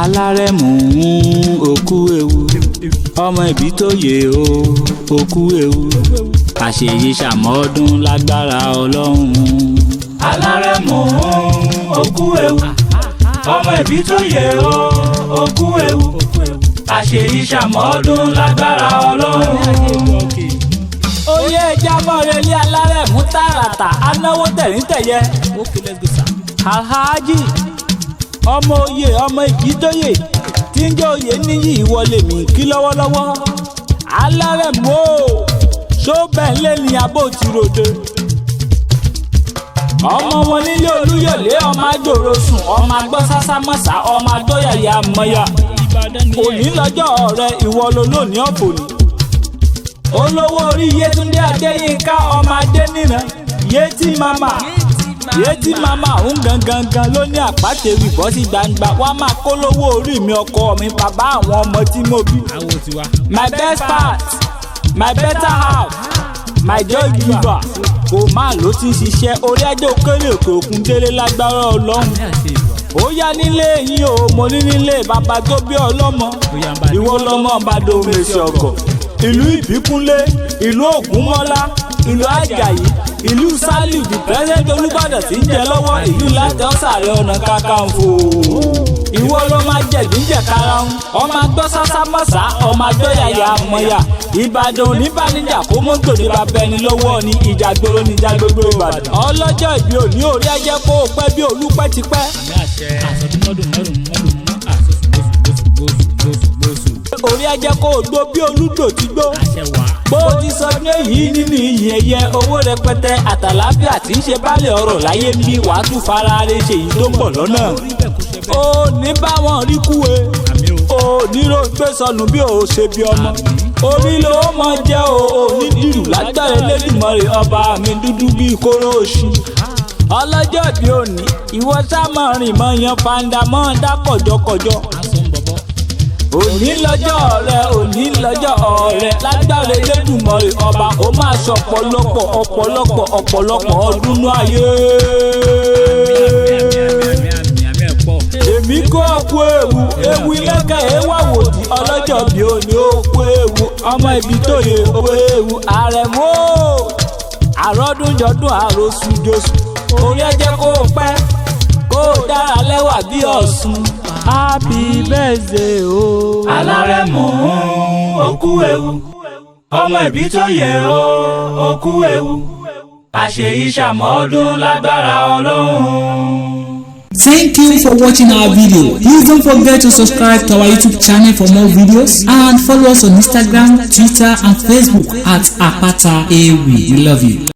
alárẹ̀mú òkú ewu ọmọ ìbí tó yè o òkú ewu àṣeyí ṣàmọ́dún lágbára ọlọ́run. alárẹ̀mú òkú ewu ọmọ ìbí tó yè o òkú ewu àṣeyí ṣàmọ́dún lágbára ọlọ́run. oyè ẹja mọ́rẹ́lí alárẹ̀mú tààràtà anáwó tẹ̀ríntẹ̀yẹ alhaji ọmọ oyè ọmọ ìbítóyè tí ń jẹ́ oyè níyì ìwọlé mi kí lọ́wọ́lọ́wọ́ alárẹ̀mú o ṣó bẹ́ẹ̀ lé ní abó ti ròde ọmọ wọn nílé olúyọ̀lé ọmọ agbòrò sùn ọmọ agbọ́ sásámọ́sá ọmọ agbọ́yàyà mọ́yà òní lọ́jọ́ ọ̀rẹ́ ìwọ lolóòní ọ̀fọ̀ní olówó orí yétúndé adéyínká ọmọ adéníran yétí mama ń gangan ló ní àpàtẹ́wì bọ́ sí gbangba wá máa kó lówó orí mi ọkọ mi bàbá àwọn ọmọ tí mo bí. my best part my better half my joy giver kò máa ló ti ń ṣiṣẹ́ orí ajé òkèlè òkun délé lágbára ọlọ́run. ó yá nílé yín o mo ní nílé bàbá tó bí ọlọ́mọ ìwọ lọ́mọ bàdó mèsì ọ̀gọ̀ ìlú ìbíkúnlé ìlú ògúnmọ́lá ìlú àjàyí ìlú sálíù di pẹ́sẹ́ntì olúbàdàn tí ń jẹ lọ́wọ́ ìlú látẹ̀ ọ̀sàrẹ̀ ọ̀nà kakanfò. ìwọ ló máa jẹ̀díjẹ̀ karahun ọmọ agbọ́ sásámọ́sá ọmọ agbọ́yàyà mọ́yà ìbàdàn oníbànújà kó mọ́tò ní bàbá ẹni lọ́wọ́ ní ìjà gbòòrò ní ìjà gbogbo ìbàdàn. ọlọ́jọ́ ìbí òní orí ẹjẹ́ kó o pẹ́ bí olúpẹ́ ti pẹ́. orí ẹjẹ́ kó o gbó bí olúdò ti gbó. bó o ti sọ ní èyí nínú ìyìn ẹ̀yẹ owó rẹpẹtẹ àtàláfíà tí ń ṣe bálẹ̀ ọ̀rọ̀ láyé ń bí wàá tún fara rẹ ṣe èyí tó ń bọ̀ lọ́nà. ó ní báwọn rí kúwe ó ní ló gbé sọnù bí ó ṣe bí ọmọ. orí ló mọ jẹ́ o ní dìrù lágbára Elédùmarè ọba mi dúdú bíi kóró oṣù. ọlọ́jọ́ bí òní ìwọ sámọ̀ rìn mọ́ yan fanda mọ́ dá kọ̀jọ̀kọ̀jọ̀. òní lọ́jọ́ ọ̀rẹ́ lágbára Elédùmarè ọba ó máa sọ ọ̀pọ̀lọpọ̀ ọdún ní ayé. èmi kó ọkú ewu ilẹ̀kẹ̀ ewà wòdì ọlọ́jọ́ bí òní òkú ewu ọmọ ibi tó yẹ owó ewu àrẹ̀mú àrọ́dúnjọdún àròsùjọsù orí ẹjẹ́ kó o pẹ́ kó o dára lẹ́wà bí ọ̀ṣun. happy birthday o. alárẹ̀mú òkú ewu ọmọ ìbí tó yẹ o òkú ewu àṣeyí ṣàmọ́dún lágbára ọlọ́run. Thank you for watching our video. Please don't forget to subscribe to our YouTube channel for more videos and follow us on Instagram, Twitter and Facebook at Apata Ewi. We love you.